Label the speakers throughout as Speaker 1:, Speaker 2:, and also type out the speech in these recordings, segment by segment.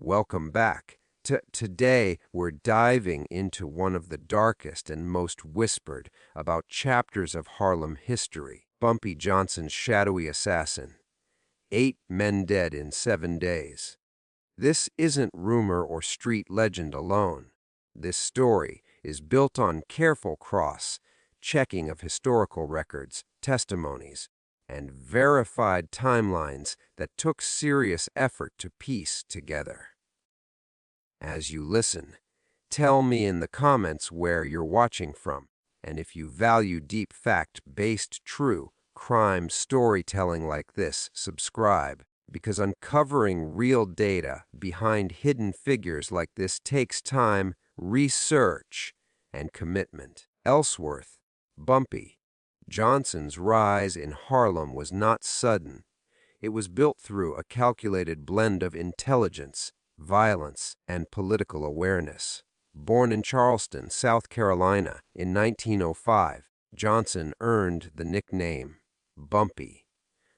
Speaker 1: Welcome back. Today, we're diving into one of the darkest and most whispered about chapters of Harlem history, Bumpy Johnson's shadowy assassin. 8 men dead in 7 days. This isn't rumor or street legend alone. This story is built on careful cross-checking of historical records, testimonies, and verified timelines that took serious effort to piece together. As you listen, tell me in the comments where you're watching from, and if you value deep fact-based true crime storytelling like this, subscribe, because uncovering real data behind hidden figures like this takes time, research, and commitment. Ellsworth, Bumpy Johnson's rise in Harlem was not sudden. It was built through a calculated blend of intelligence, violence, and political awareness. Born in Charleston, South Carolina in 1905, Johnson earned the nickname Bumpy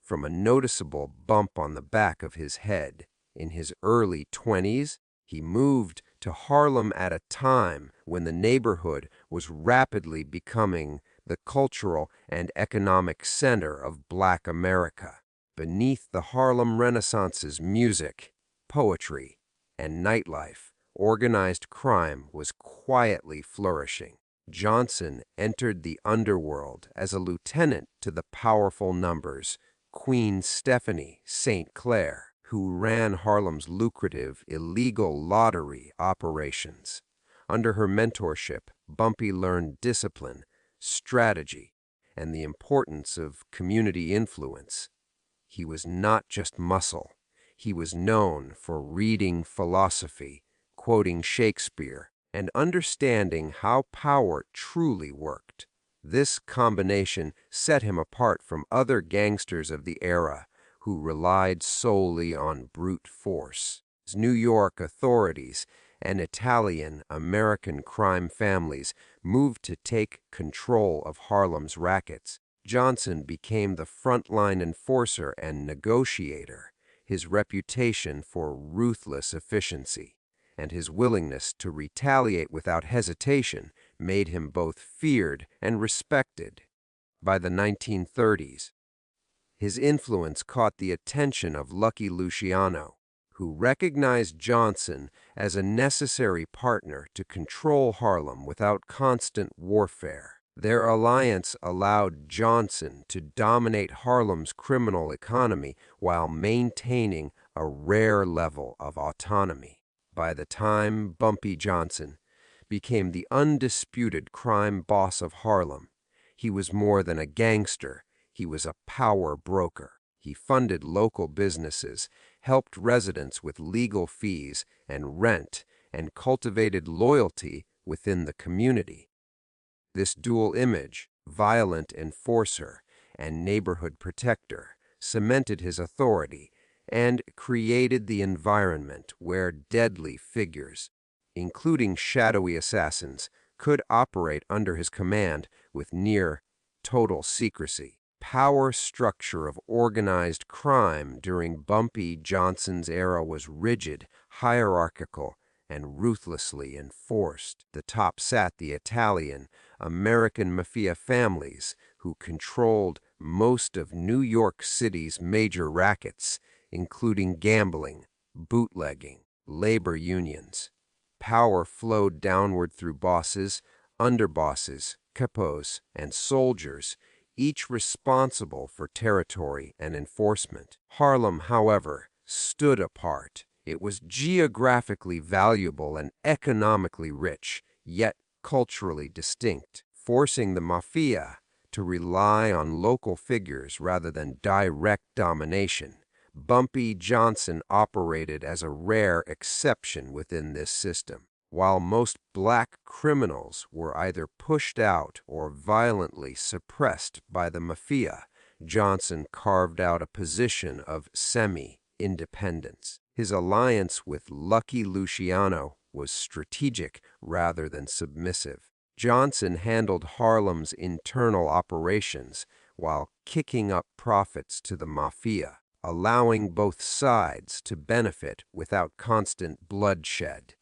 Speaker 1: from a noticeable bump on the back of his head. In his early 20s, he moved to Harlem at a time when the neighborhood was rapidly becoming the cultural and economic center of Black America. Beneath the Harlem Renaissance's music, poetry, and nightlife, organized crime was quietly flourishing. Johnson entered the underworld as a lieutenant to the powerful numbers Queen Stephanie St. Clair, who ran Harlem's lucrative illegal lottery operations. Under her mentorship, Bumpy learned discipline, strategy, and the importance of community influence. He was not just muscle. He was known for reading philosophy, quoting Shakespeare, and understanding how power truly worked. This combination set him apart from other gangsters of the era who relied solely on brute force. New York authorities and Italian-American crime families moved to take control of Harlem's rackets. Johnson became the frontline enforcer and negotiator. His reputation for ruthless efficiency and his willingness to retaliate without hesitation made him both feared and respected. By the 1930s, his influence caught the attention of Lucky Luciano, who recognized Johnson as a necessary partner to control Harlem without constant warfare. Their alliance allowed Johnson to dominate Harlem's criminal economy while maintaining a rare level of autonomy. By the time Bumpy Johnson became the undisputed crime boss of Harlem, he was more than a gangster. He was a power broker. He funded local businesses, helped residents with legal fees and rent, and cultivated loyalty within the community. This dual image, violent enforcer and neighborhood protector, cemented his authority and created the environment where deadly figures, including shadowy assassins, could operate under his command with near total secrecy. Power structure of organized crime during Bumpy Johnson's era was rigid, hierarchical, and ruthlessly enforced. The top sat the Italian-American Mafia families, who controlled most of New York City's major rackets, including gambling, bootlegging, labor unions. Power flowed downward through bosses, underbosses, capos, and soldiers, each responsible for territory and enforcement. Harlem, however, stood apart. It was geographically valuable and economically rich, yet culturally distinct, forcing the Mafia to rely on local figures rather than direct domination. Bumpy Johnson operated as a rare exception within this system. While most black criminals were either pushed out or violently suppressed by the Mafia, Johnson carved out a position of semi-independence. His alliance with Lucky Luciano was strategic rather than submissive. Johnson handled Harlem's internal operations while kicking up profits to the Mafia. allowing both sides to benefit without constant bloodshed.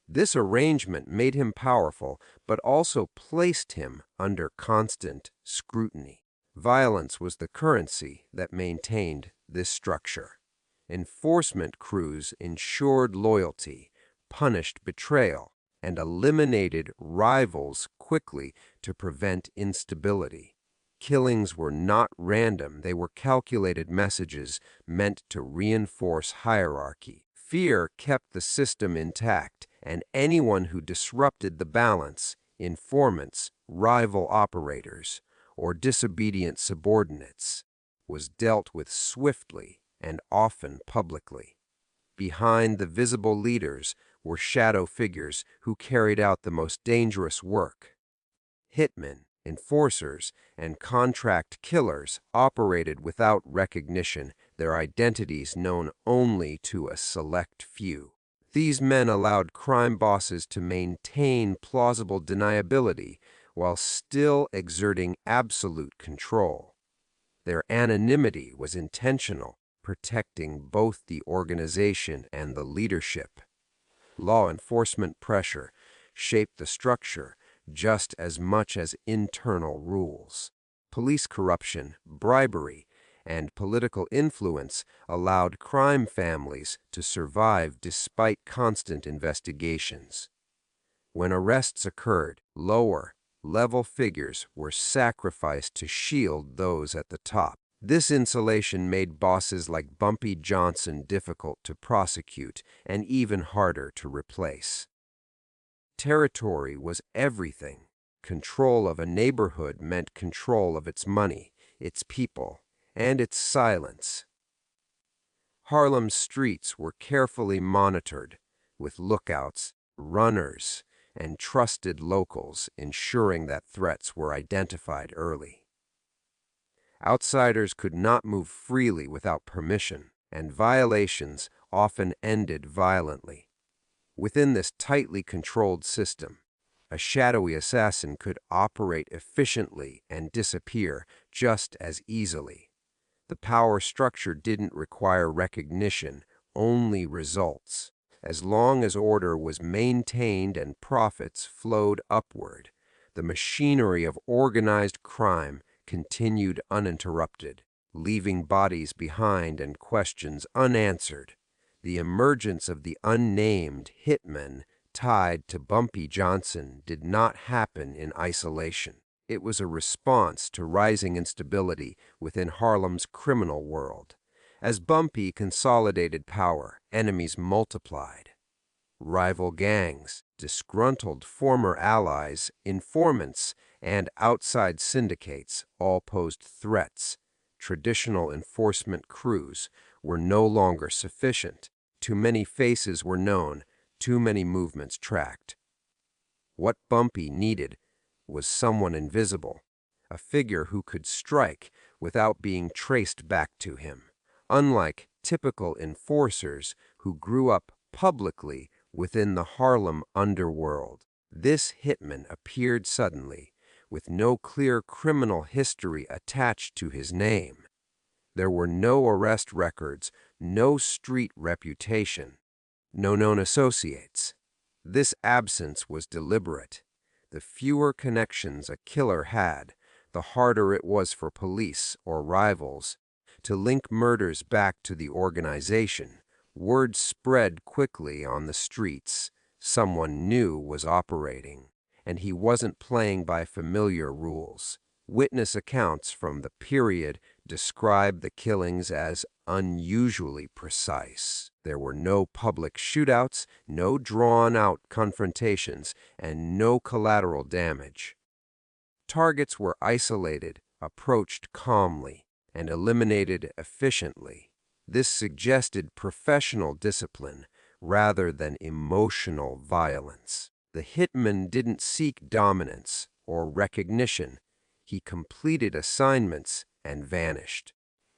Speaker 1: This arrangement made him powerful, but also placed him under constant scrutiny. Violence was the currency that maintained this structure. Enforcement crews ensured loyalty, punished betrayal, and eliminated rivals quickly to prevent instability. Killings were not random, they were calculated messages meant to reinforce hierarchy. Fear kept the system intact, and anyone who disrupted the balance, informants, rival operators, or disobedient subordinates, was dealt with swiftly and often publicly. Behind the visible leaders were shadow figures who carried out the most dangerous work. Hitmen, enforcers, and contract killers operated without recognition, their identities known only to a select few. These men allowed crime bosses to maintain plausible deniability while still exerting absolute control. Their anonymity was intentional, protecting both the organization and the leadership. Law enforcement pressure shaped the structure just as much as internal rules. Police corruption, bribery, and political influence allowed crime families to survive despite constant investigations. When arrests occurred, lower-level figures were sacrificed to shield those at the top. This insulation made bosses like Bumpy Johnson difficult to prosecute and even harder to replace. Territory was everything. Control of a neighborhood meant control of its money, its people, and its silence. Harlem's streets were carefully monitored, with lookouts, runners, and trusted locals ensuring that threats were identified early. Outsiders could not move freely without permission, and violations often ended violently. Within this tightly controlled system, a shadowy assassin could operate efficiently and disappear just as easily. The power structure didn't require recognition, only results. As long as order was maintained and profits flowed upward, the machinery of organized crime continued uninterrupted, leaving bodies behind and questions unanswered. The emergence of the unnamed hitman tied to Bumpy Johnson did not happen in isolation. It was a response to rising instability within Harlem's criminal world. As Bumpy consolidated power, enemies multiplied. Rival gangs, disgruntled former allies, informants, and outside syndicates all posed threats. Traditional enforcement crews were no longer sufficient. Too many faces were known, too many movements tracked. What Bumpy needed was someone invisible, a figure who could strike without being traced back to him. Unlike typical enforcers who grew up publicly within the Harlem underworld, this hitman appeared suddenly, with no clear criminal history attached to his name. There were no arrest records, no street reputation, no known associates. This absence was deliberate. The fewer connections a killer had, the harder it was for police or rivals to link murders back to the organization. Word spread quickly on the streets. Someone new was operating, and he wasn't playing by familiar rules. Witness accounts from the period describe the killings as unusually precise. There were no public shootouts, no drawn-out confrontations, and no collateral damage. Targets were isolated, approached calmly, and eliminated efficiently. This suggested professional discipline rather than emotional violence. The hitman didn't seek dominance or recognition. He completed assignments and vanished.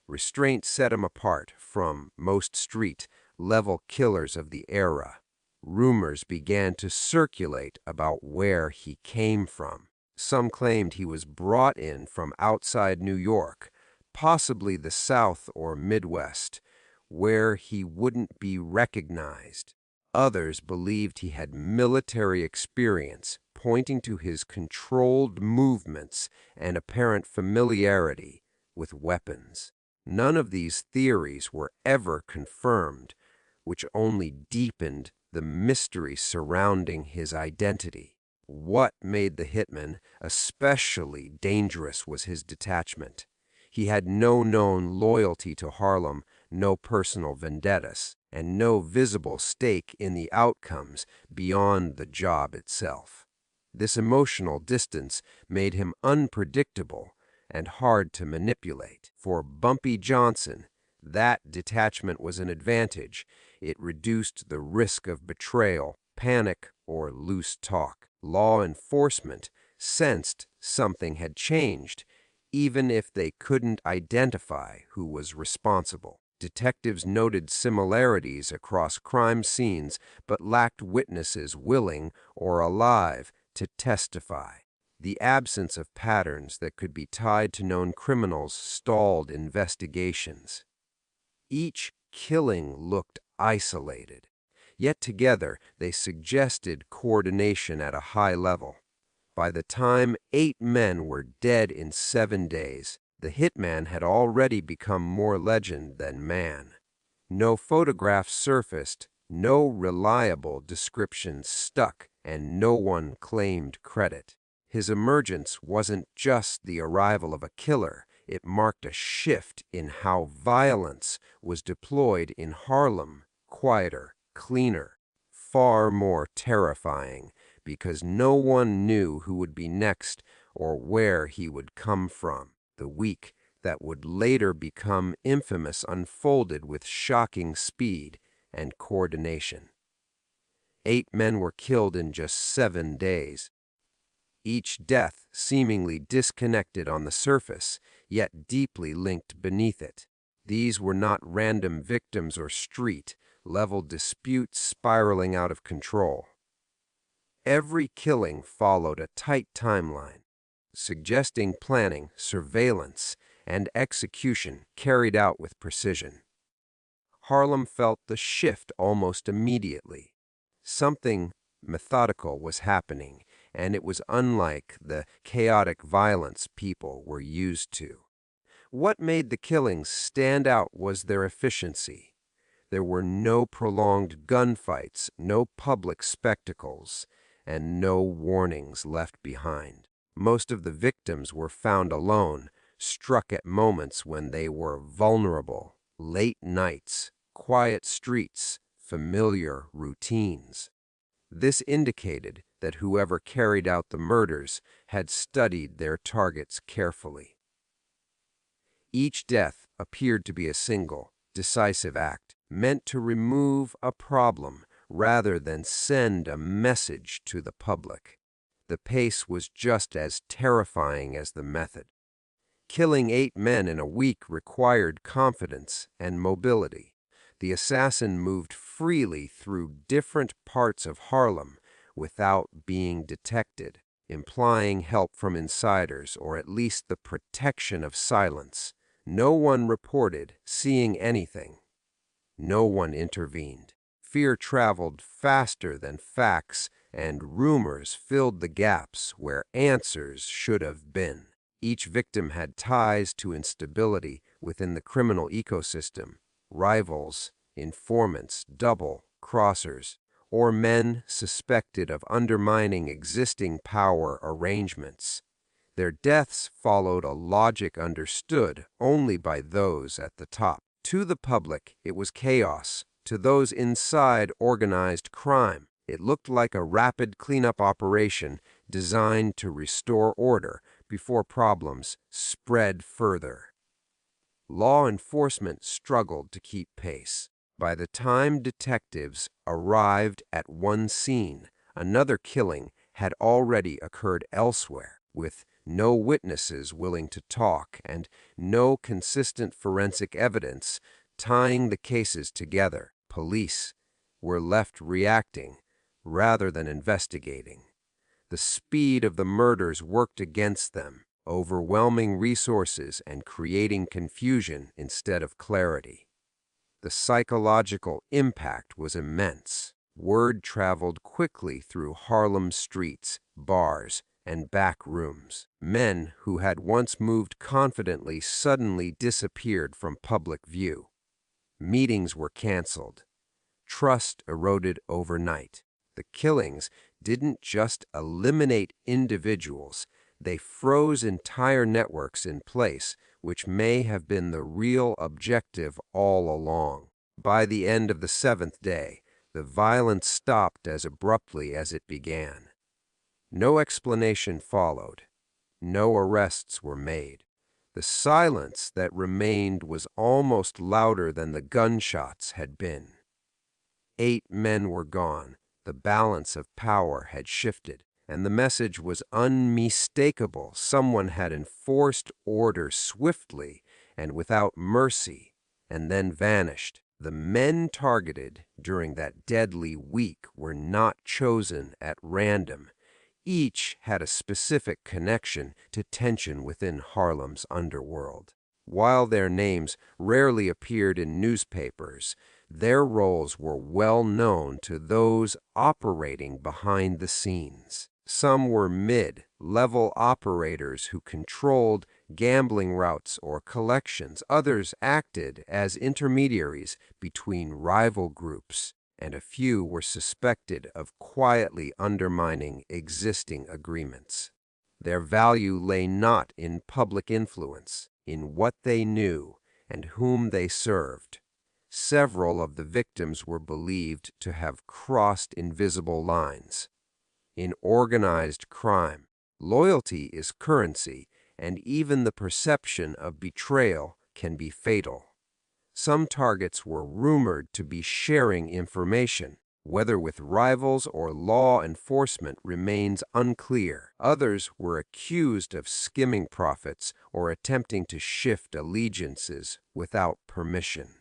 Speaker 1: Restraint set him apart from most street-level killers of the era. Rumors began to circulate about where he came from. Some claimed he was brought in from outside New York, possibly the South or Midwest, where he wouldn't be recognized. Others believed he had military experience, pointing to his controlled movements and apparent familiarity with weapons. None of these theories were ever confirmed, which only deepened the mystery surrounding his identity. What made the hitman especially dangerous was his detachment. He had no known loyalty to Harlem, no personal vendettas, and no visible stake in the outcomes beyond the job itself. This emotional distance made him unpredictable and hard to manipulate. For Bumpy Johnson, that detachment was an advantage. It reduced the risk of betrayal, panic, or loose talk. Law enforcement sensed something had changed, even if they couldn't identify who was responsible. Detectives noted similarities across crime scenes but lacked witnesses willing or alive to testify. The absence of patterns that could be tied to known criminals stalled investigations. Each killing looked isolated, yet together they suggested coordination at a high level. By the time 8 men were dead in 7 days, the hitman had already become more legend than man. No photographs surfaced, no reliable descriptions stuck, and no one claimed credit. His emergence wasn't just the arrival of a killer, it marked a shift in how violence was deployed in Harlem, quieter, cleaner, far more terrifying, because no one knew who would be next or where he would come from. The week that would later become infamous unfolded with shocking speed and coordination. 8 men were killed in just 7 days. Each death seemingly disconnected on the surface, yet deeply linked beneath it. These were not random victims or street-level disputes spiraling out of control. Every killing followed a tight timeline, suggesting planning, surveillance, and execution carried out with precision. Harlem felt the shift almost immediately. Something methodical was happening, and it was unlike the chaotic violence people were used to. What made the killings stand out was their efficiency. There were no prolonged gunfights, no public spectacles, and no warnings left behind. Most of the victims were found alone, struck at moments when they were vulnerable. Late nights, quiet streets, familiar routines. This indicated that whoever carried out the murders had studied their targets carefully. Each death appeared to be a single, decisive act, meant to remove a problem rather than send a message to the public. The pace was just as terrifying as the method. Killing 8 men in a week required confidence and mobility. The assassin moved freely through different parts of Harlem without being detected, implying help from insiders or at least the protection of silence. No one reported seeing anything. No one intervened. Fear traveled faster than facts, and rumors filled the gaps where answers should have been. Each victim had ties to instability within the criminal ecosystem, rivals, informants, double-crossers, or men suspected of undermining existing power arrangements. Their deaths followed a logic understood only by those at the top. To the public, it was chaos. To those inside organized crime, it looked like a rapid cleanup operation designed to restore order before problems spread further. Law enforcement struggled to keep pace. By the time detectives arrived at one scene, another killing had already occurred elsewhere, with no witnesses willing to talk and no consistent forensic evidence tying the cases together. Police were left reacting rather than investigating. The speed of the murders worked against them. overwhelming resources and creating confusion instead of clarity. The psychological impact was immense. Word traveled quickly through Harlem streets, bars, and back rooms. Men who had once moved confidently suddenly disappeared from public view. Meetings were canceled. Trust eroded overnight. The killings didn't just eliminate individuals, they froze entire networks in place, which may have been the real objective all along. By the end of the seventh day, the violence stopped as abruptly as it began. No explanation followed. No arrests were made. The silence that remained was almost louder than the gunshots had been. 8 men were gone. The balance of power had shifted, and the message was unmistakable. Someone had enforced order swiftly and without mercy, and then vanished. The men targeted during that deadly week were not chosen at random. Each had a specific connection to tension within Harlem's underworld. While their names rarely appeared in newspapers, their roles were well known to those operating behind the scenes. Some were mid-level operators who controlled gambling routes or collections. Others acted as intermediaries between rival groups, and a few were suspected of quietly undermining existing agreements. Their value lay not in public influence, in what they knew and whom they served. Several of the victims were believed to have crossed invisible lines. In organized crime, loyalty is currency, and even the perception of betrayal can be fatal. Some targets were rumored to be sharing information. Whether with rivals or law enforcement remains unclear. Others were accused of skimming profits or attempting to shift allegiances without permission.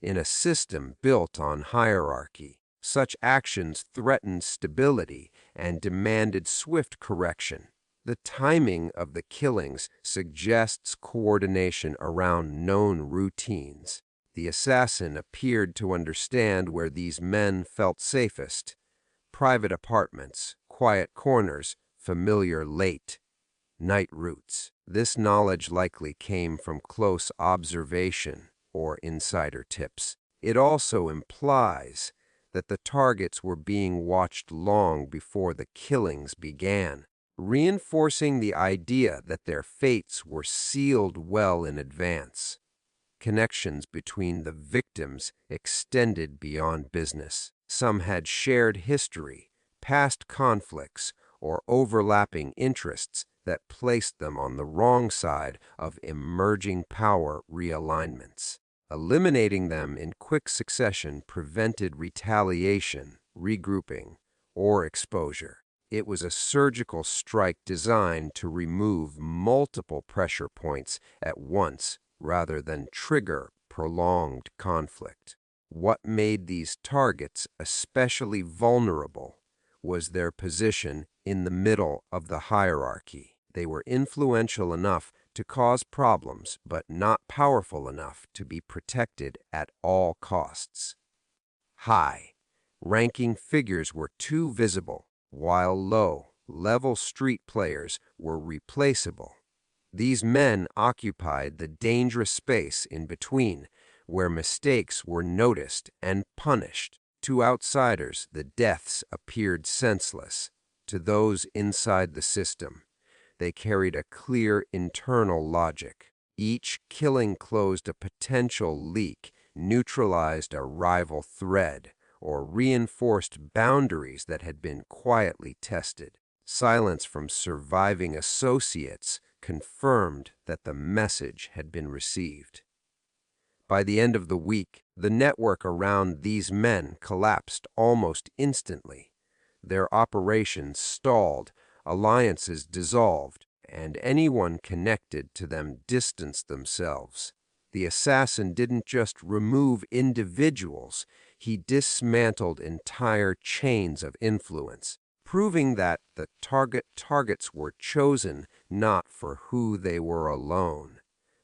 Speaker 1: In a system built on hierarchy, such actions threatened stability and demanded swift correction. The timing of the killings suggests coordination around known routines. The assassin appeared to understand where these men felt safest: private apartments, quiet corners, familiar late-night routes. This knowledge likely came from close observation or insider tips. It also implies that the targets were being watched long before the killings began, reinforcing the idea that their fates were sealed well in advance. Connections between the victims extended beyond business. Some had shared history, past conflicts, or overlapping interests that placed them on the wrong side of emerging power realignments. Eliminating them in quick succession prevented retaliation, regrouping, or exposure. It was a surgical strike designed to remove multiple pressure points at once rather than trigger prolonged conflict. What made these targets especially vulnerable was their position in the middle of the hierarchy. They were influential enough to cause problems, but not powerful enough to be protected at all costs. High-ranking figures were too visible, while low-level street players were replaceable. These men occupied the dangerous space in between, where mistakes were noticed and punished. To outsiders, the deaths appeared senseless. To those inside the system, they carried a clear internal logic. Each killing closed a potential leak, neutralized a rival thread, or reinforced boundaries that had been quietly tested. Silence from surviving associates confirmed that the message had been received. By the end of the week, the network around these men collapsed almost instantly. Their operations stalled, alliances dissolved, and anyone connected to them distanced themselves. The assassin didn't just remove individuals, he dismantled entire chains of influence. proving that the targets were chosen not for who they were alone,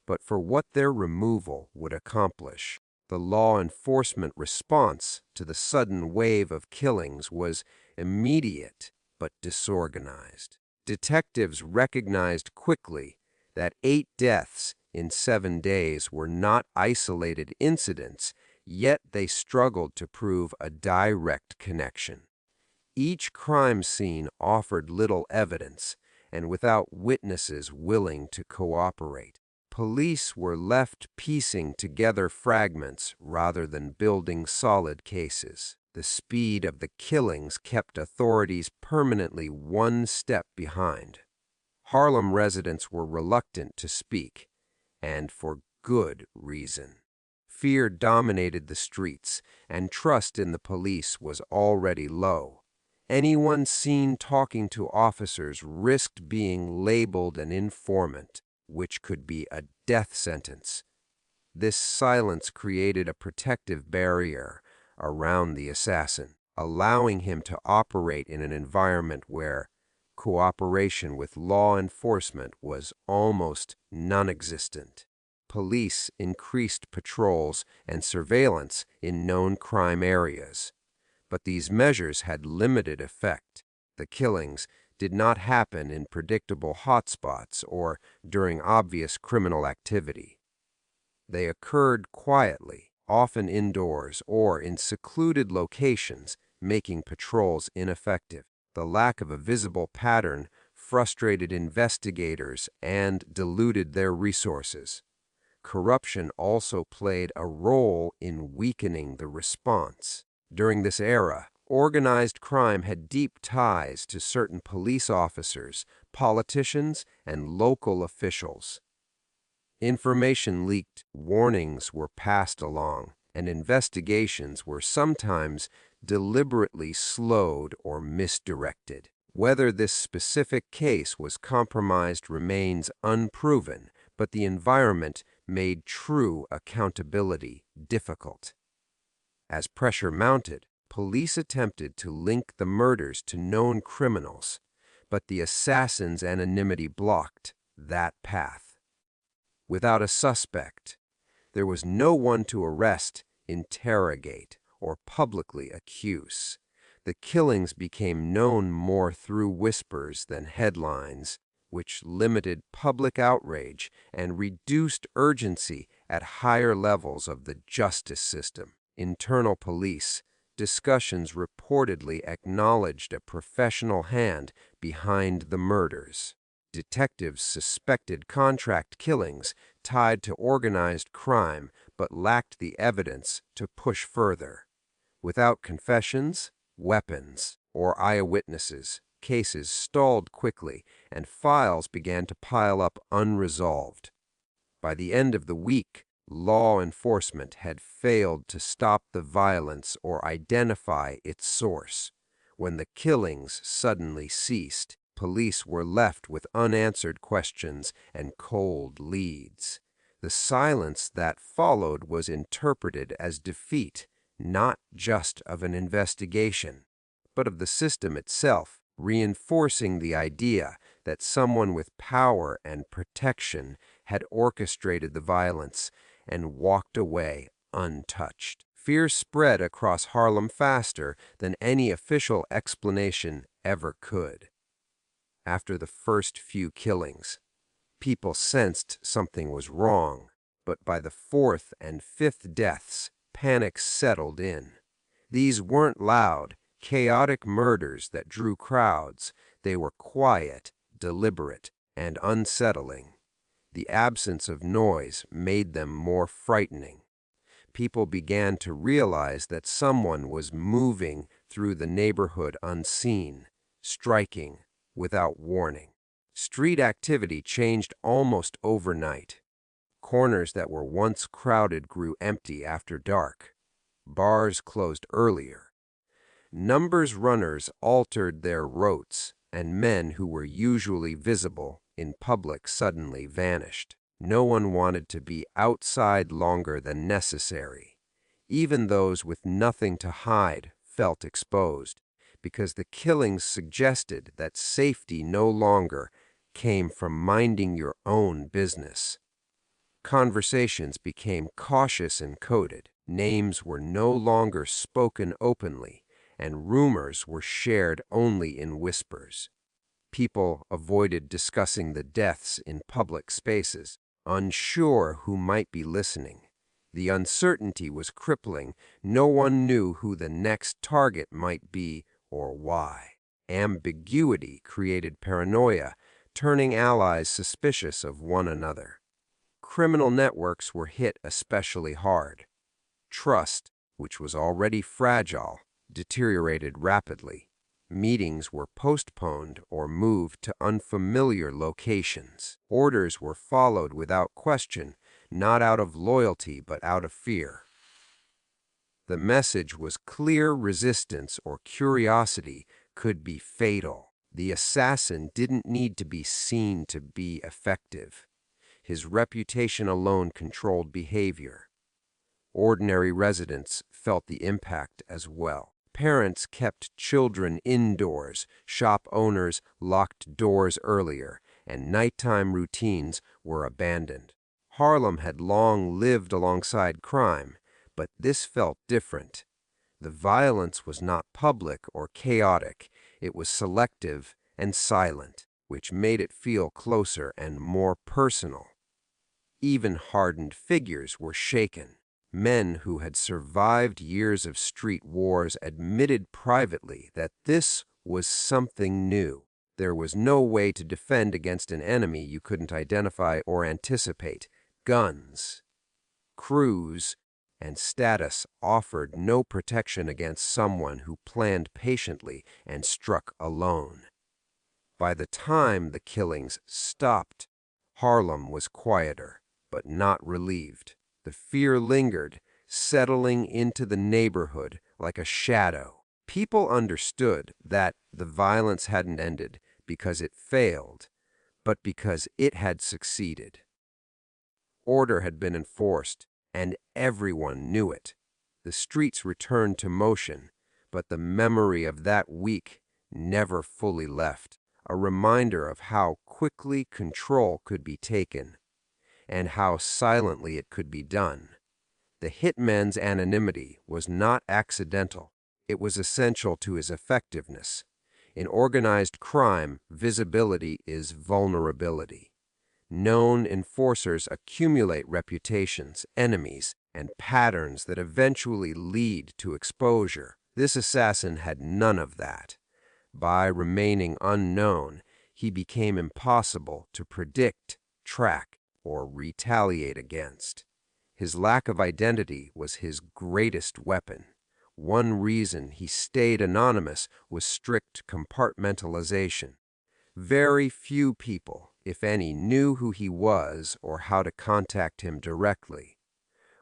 Speaker 1: but for what their removal would accomplish. The law enforcement response to the sudden wave of killings was immediate but disorganized. Detectives recognized quickly that 8 deaths in 7 days were not isolated incidents, yet they struggled to prove a direct connection. Each crime scene offered little evidence, and without witnesses willing to cooperate, police were left piecing together fragments rather than building solid cases. The speed of the killings kept authorities permanently one step behind. Harlem residents were reluctant to speak, and for good reason. Fear dominated the streets, and trust in the police was already low. Anyone seen talking to officers risked being labeled an informant, which could be a death sentence. This silence created a protective barrier around the assassin, allowing him to operate in an environment where cooperation with law enforcement was almost non-existent. Police increased patrols and surveillance in known crime areas, but these measures had limited effect. The killings did not happen in predictable hotspots or during obvious criminal activity. They occurred quietly, often indoors or in secluded locations, making patrols ineffective. The lack of a visible pattern frustrated investigators and diluted their resources. Corruption also played a role in weakening the response. During this era, organized crime had deep ties to certain police officers, politicians, and local officials. Information leaked, warnings were passed along, and investigations were sometimes deliberately slowed or misdirected. Whether this specific case was compromised remains unproven, but the environment made true accountability difficult. As pressure mounted, police attempted to link the murders to known criminals, but the assassin's anonymity blocked that path. Without a suspect, there was no one to arrest, interrogate, or publicly accuse. The killings became known more through whispers than headlines, which limited public outrage and reduced urgency at higher levels of the justice system. Internal police discussions reportedly acknowledged a professional hand behind the murders. Detectives suspected contract killings tied to organized crime but lacked the evidence to push further. Without confessions, weapons, or eyewitnesses, cases stalled quickly and files began to pile up unresolved. By the end of the week, law enforcement had failed to stop the violence or identify its source. When the killings suddenly ceased, police were left with unanswered questions and cold leads. The silence that followed was interpreted as defeat, not just of an investigation, but of the system itself, reinforcing the idea that someone with power and protection had orchestrated the violence and walked away untouched. Fear spread across Harlem faster than any official explanation ever could. After the first few killings, people sensed something was wrong, but by the 4th and 5th deaths, panic settled in. These weren't loud, chaotic murders that drew crowds. They were quiet, deliberate, and unsettling. The absence of noise made them more frightening. People began to realize that someone was moving through the neighborhood unseen, striking without warning. Street activity changed almost overnight. Corners that were once crowded grew empty after dark. Bars closed earlier. Numbers runners altered their routes, and men who were usually visible in public suddenly vanished. No one wanted to be outside longer than necessary. Even those with nothing to hide felt exposed. because the killings suggested that safety no longer came from minding your own business. Conversations became cautious and coded. Names were no longer spoken openly, and rumors were shared only in whispers. People avoided discussing the deaths in public spaces, unsure who might be listening. The uncertainty was crippling. No one knew who the next target might be or why. Ambiguity created paranoia, turning allies suspicious of one another. Criminal networks were hit especially hard. Trust, which was already fragile, deteriorated rapidly. Meetings were postponed or moved to unfamiliar locations. Orders were followed without question, not out of loyalty but out of fear. The message was clear: resistance or curiosity could be fatal. The assassin didn't need to be seen to be effective. His reputation alone controlled behavior. Ordinary residents felt the impact as well. Parents kept children indoors, shop owners locked doors earlier, and nighttime routines were abandoned. Harlem had long lived alongside crime, but this felt different. The violence was not public or chaotic. It was selective and silent, which made it feel closer and more personal. Even hardened figures were shaken. Men who had survived years of street wars admitted privately that this was something new. There was no way to defend against an enemy you couldn't identify or anticipate. Guns, crews, and status offered no protection against someone who planned patiently and struck alone. By the time the killings stopped, Harlem was quieter, but not relieved. The fear lingered, settling into the neighborhood like a shadow. People understood that the violence hadn't ended because it failed, but because it had succeeded. Order had been enforced, and everyone knew it. The streets returned to motion, but the memory of that week never fully left, a reminder of how quickly control could be taken and how silently it could be done. The hitman's anonymity was not accidental. It was essential to his effectiveness. In organized crime, visibility is vulnerability. Known enforcers accumulate reputations, enemies, and patterns that eventually lead to exposure. This assassin had none of that. By remaining unknown, he became impossible to predict, track, or retaliate against. His lack of identity was his greatest weapon. One reason he stayed anonymous was strict compartmentalization. Very few people, if any, knew who he was or how to contact him directly.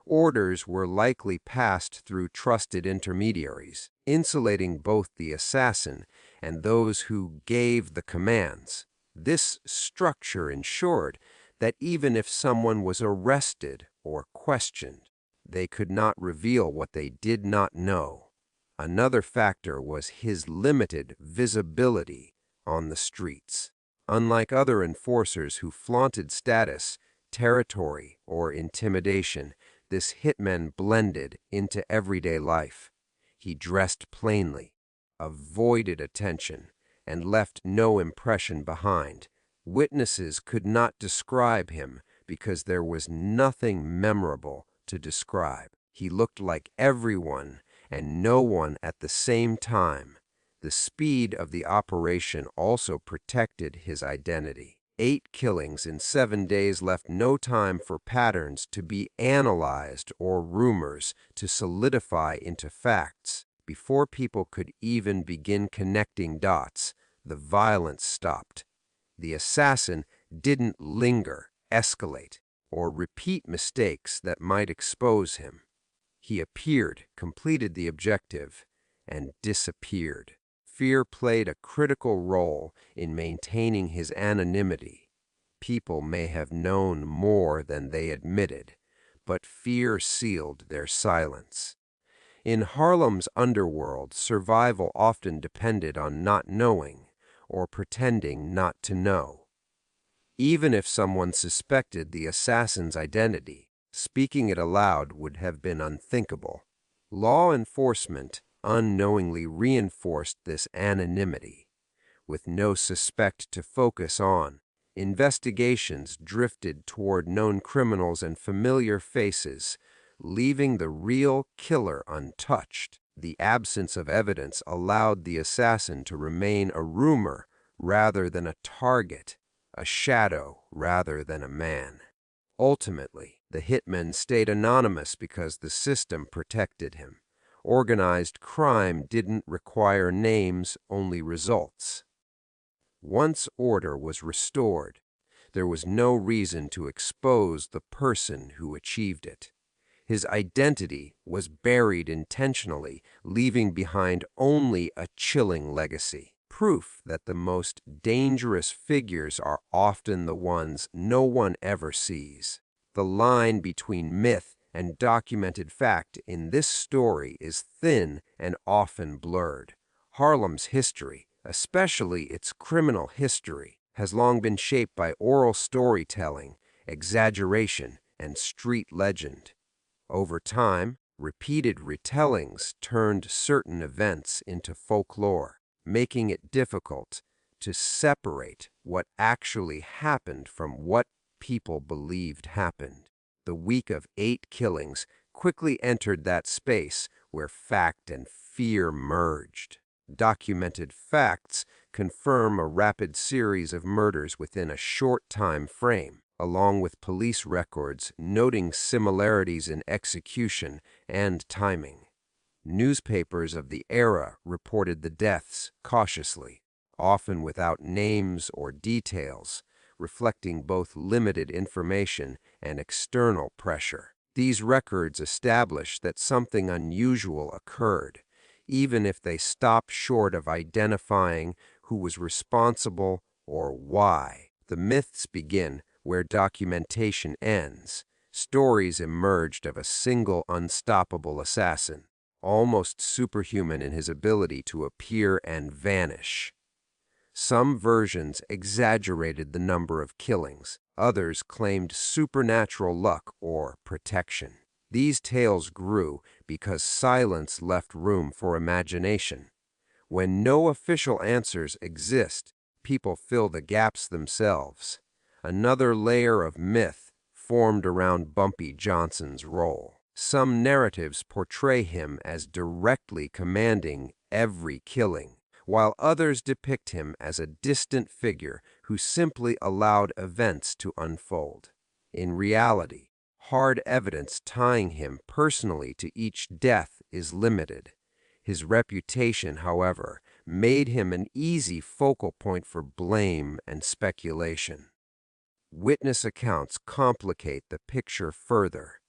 Speaker 1: Orders were likely passed through trusted intermediaries, insulating both the assassin and those who gave the commands. This structure ensured that even if someone was arrested or questioned, they could not reveal what they did not know. Another factor was his limited visibility on the streets. Unlike other enforcers who flaunted status, territory, or intimidation, this hitman blended into everyday life. He dressed plainly, avoided attention, and left no impression behind. Witnesses could not describe him because there was nothing memorable to describe. He looked like everyone and no one at the same time. The speed of the operation also protected his identity. 8 killings in 7 days left no time for patterns to be analyzed or rumors to solidify into facts. Before people could even begin connecting dots, the violence stopped. The assassin didn't linger, escalate, or repeat mistakes that might expose him. He appeared, completed the objective, and disappeared. Fear played a critical role in maintaining his anonymity. People may have known more than they admitted, but fear sealed their silence. In Harlem's underworld, survival often depended on not knowing or pretending not to know. Even if someone suspected the assassin's identity, speaking it aloud would have been unthinkable. Law enforcement unknowingly reinforced this anonymity. With no suspect to focus on, investigations drifted toward known criminals and familiar faces, leaving the real killer untouched. The absence of evidence allowed the assassin to remain a rumor rather than a target, a shadow rather than a man. Ultimately, the hitman stayed anonymous because the system protected him. Organized crime didn't require names, only results. Once order was restored, there was no reason to expose the person who achieved it. His identity was buried intentionally, leaving behind only a chilling legacy. Proof that the most dangerous figures are often the ones no one ever sees. The line between myth and documented fact in this story is thin and often blurred. Harlem's history, especially its criminal history, has long been shaped by oral storytelling, exaggeration, and street legend. Over time, repeated retellings turned certain events into folklore, making it difficult to separate what actually happened from what people believed happened. The week of 8 killings quickly entered that space where fact and fear merged. Documented facts confirm a rapid series of murders within a short time frame, along with police records noting similarities in execution and timing. Newspapers of the era reported the deaths cautiously, often without names or details, reflecting both limited information and external pressure. These records establish that something unusual occurred, even if they stop short of identifying who was responsible or why. The myths begin where documentation ends. Stories emerged of a single unstoppable assassin, almost superhuman in his ability to appear and vanish. Some versions exaggerated the number of killings. Others claimed supernatural luck or protection. These tales grew because silence left room for imagination. When no official answers exist, people fill the gaps themselves. Another layer of myth formed around Bumpy Johnson's role. Some narratives portray him as directly commanding every killing, while others depict him as a distant figure who simply allowed events to unfold. In reality, hard evidence tying him personally to each death is limited. His reputation, however, made him an easy focal point for blame and speculation. Witness accounts complicate the picture further.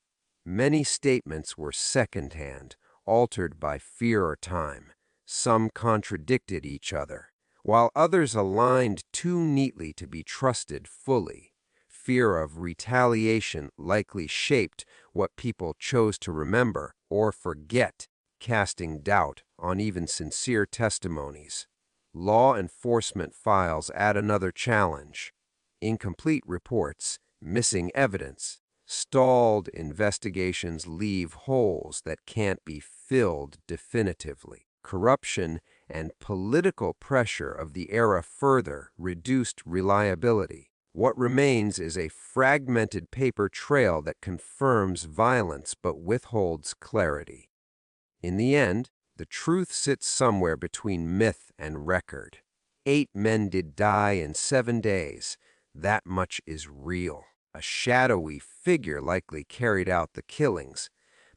Speaker 1: Many statements were secondhand, altered by fear or time. Some contradicted each other, while others aligned too neatly to be trusted fully. Fear of retaliation likely shaped what people chose to remember or forget, casting doubt on even sincere testimonies. Law enforcement files add another challenge. Incomplete reports, missing evidence, stalled investigations leave holes that can't be filled definitively. Corruption and political pressure of the era further reduced reliability. What remains is a fragmented paper trail that confirms violence but withholds clarity. In the end, the truth sits somewhere between myth and record. 8 men did die in 7 days. That much is real. A shadowy figure likely carried out the killings,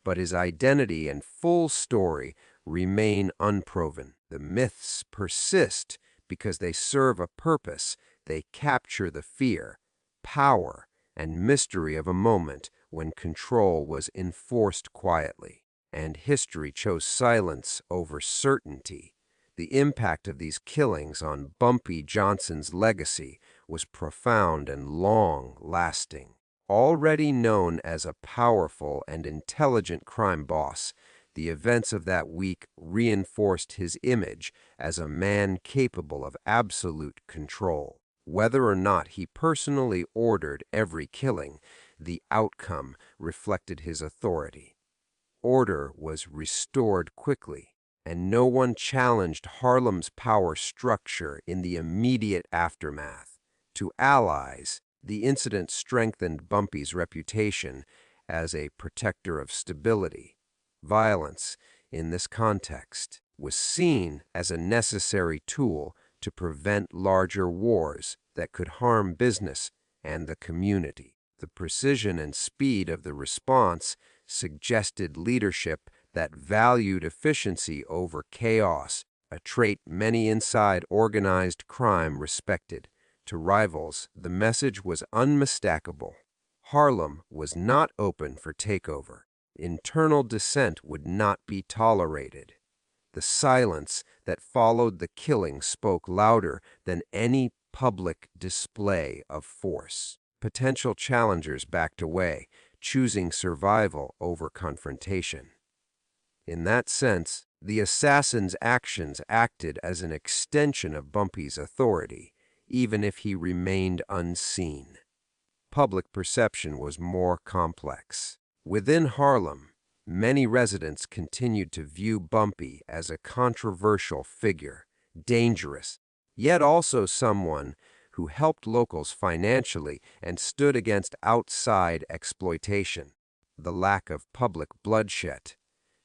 Speaker 1: but his identity and full story remain unproven. The myths persist because they serve a purpose. They capture the fear, power, and mystery of a moment when control was enforced quietly, and history chose silence over certainty. The impact of these killings on Bumpy Johnson's legacy was profound and long-lasting. Already known as a powerful and intelligent crime boss, The events of that week reinforced his image as a man capable of absolute control. Whether or not he personally ordered every killing, the outcome reflected his authority. Order was restored quickly, and no one challenged Harlem's power structure in the immediate aftermath. To allies, the incident strengthened Bumpy's reputation as a protector of stability. Violence, in this context, was seen as a necessary tool to prevent larger wars that could harm business and the community. The precision and speed of the response suggested leadership that valued efficiency over chaos, a trait many inside organized crime respected. To rivals, the message was unmistakable. Harlem was not open for takeover. Internal dissent would not be tolerated. The silence that followed the killing spoke louder than any public display of force. Potential challengers backed away, choosing survival over confrontation. In that sense, the assassin's actions acted as an extension of Bumpy's authority, even if he remained unseen. Public perception was more complex. Within Harlem, many residents continued to view Bumpy as a controversial figure, dangerous, yet also someone who helped locals financially and stood against outside exploitation. The lack of public bloodshed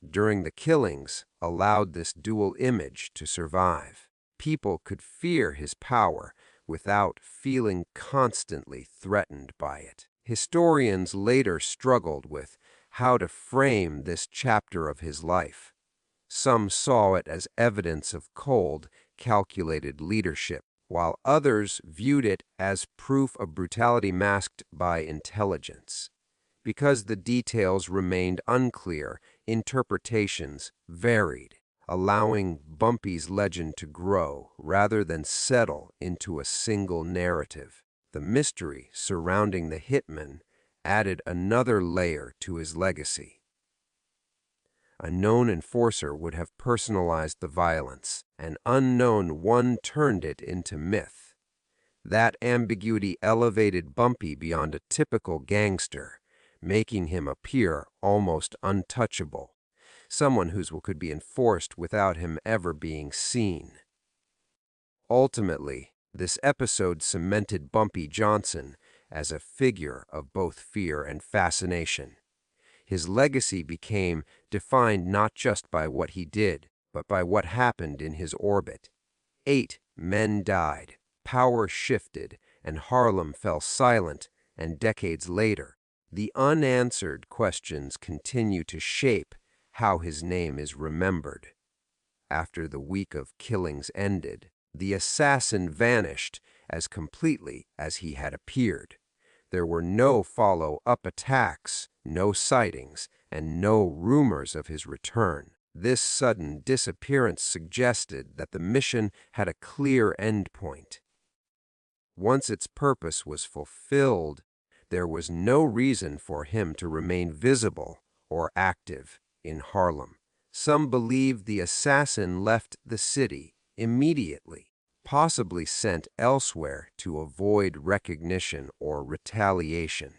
Speaker 1: during the killings allowed this dual image to survive. People could fear his power without feeling constantly threatened by it. Historians later struggled with how to frame this chapter of his life. Some saw it as evidence of cold, calculated leadership, while others viewed it as proof of brutality masked by intelligence. Because the details remained unclear, interpretations varied, allowing Bumpy's legend to grow rather than settle into a single narrative. The mystery surrounding the hitman added another layer to his legacy. A known enforcer would have personalized the violence. An unknown one turned it into myth. That ambiguity elevated Bumpy beyond a typical gangster, making him appear almost untouchable, someone whose will could be enforced without him ever being seen. Ultimately, this episode cemented Bumpy Johnson as a figure of both fear and fascination. His legacy became defined not just by what he did, but by what happened in his orbit. 8 men died, power shifted, and Harlem fell silent, and decades later, the unanswered questions continue to shape how his name is remembered. After the week of killings ended, the assassin vanished as completely as he had appeared. There were no follow-up attacks, no sightings, and no rumors of his return. This sudden disappearance suggested that the mission had a clear endpoint. Once its purpose was fulfilled, there was no reason for him to remain visible or active in Harlem. Some believe the assassin left the city immediately, possibly sent elsewhere to avoid recognition or retaliation.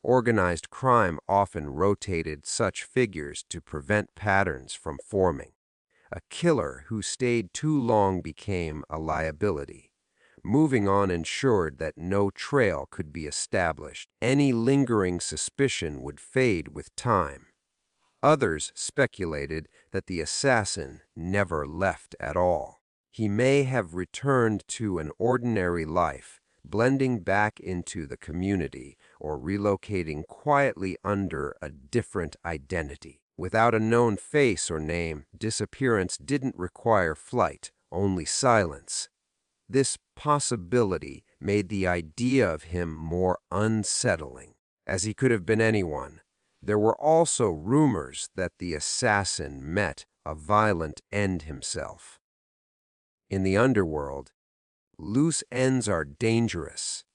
Speaker 1: Organized crime often rotated such figures to prevent patterns from forming. A killer who stayed too long became a liability. Moving on ensured that no trail could be established. Any lingering suspicion would fade with time. Others speculated that the assassin never left at all. He may have returned to an ordinary life, blending back into the community or relocating quietly under a different identity. Without a known face or name, disappearance didn't require flight, only silence. This possibility made the idea of him more unsettling, as he could have been anyone. There were also rumors that the assassin met a violent end himself. In the underworld, loose ends are dangerous.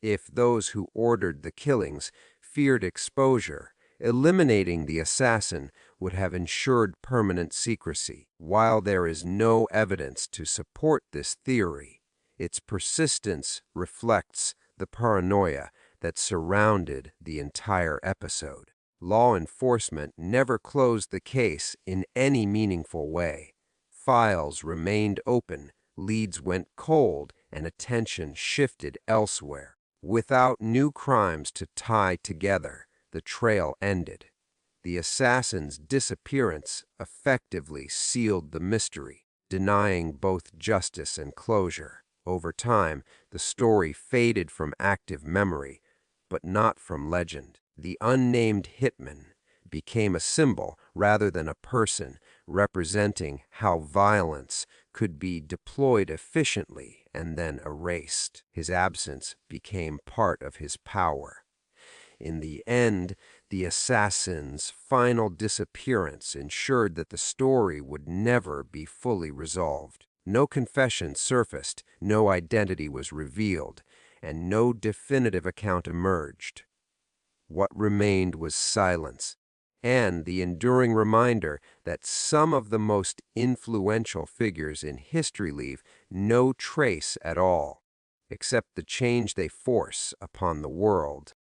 Speaker 1: If those who ordered the killings feared exposure, eliminating the assassin would have ensured permanent secrecy. While there is no evidence to support this theory, its persistence reflects the paranoia that surrounded the entire episode. Law enforcement never closed the case in any meaningful way. Files remained open, leads went cold, and attention shifted elsewhere. Without new crimes to tie together, the trail ended. The assassin's disappearance effectively sealed the mystery, denying both justice and closure. Over time, the story faded from active memory, but not from legend. The unnamed hitman became a symbol rather than a person, representing how violence could be deployed efficiently and then erased. His absence became part of his power. In the end, the assassin's final disappearance ensured that the story would never be fully resolved. No confession surfaced, no identity was revealed, and no definitive account emerged. What remained was silence, and the enduring reminder that some of the most influential figures in history leave no trace at all, except the change they force upon the world.